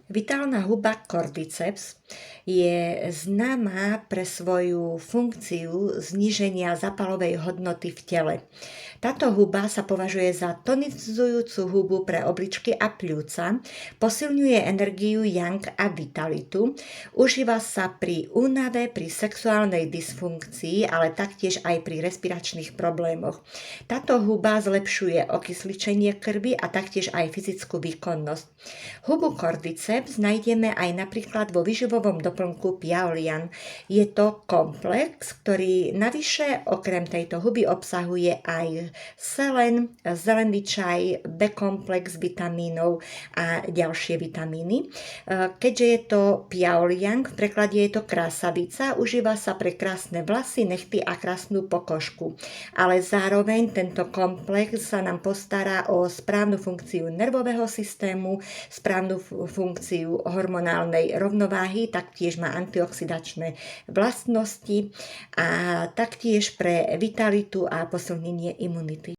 Vitálna huba cordyceps je známa pre svoju funkciu zníženia zápalovej hodnoty v tele. Táto huba sa považuje za tonizujúcu hubu pre obličky a pľúca, posilňuje energiu yang a vitalitu, užíva sa pri únave, pri sexuálnej dysfunkcii, ale taktiež aj pri respiračných problémoch. Táto huba zlepšuje okysličenie krvi a taktiež aj fyzickú výkonnosť. Hubu cordyceps nájdeme aj napríklad vo výživovom doplnku Piaolian. Je to komplex, ktorý navyše okrem tejto huby obsahuje aj selen, zelený čaj, B-komplex vitamínov a ďalšie vitamíny. Keďže je to Piaolian, v preklade je to krásavica, užíva sa pre krásne vlasy, nechty a krásnu pokožku. Ale zároveň tento komplex sa nám postará o správnu funkciu nervového systému, správnu funkciu hormonálnej rovnováhy, taktiež má antioxidačné vlastnosti a taktiež pre vitalitu a posilnenie imunity.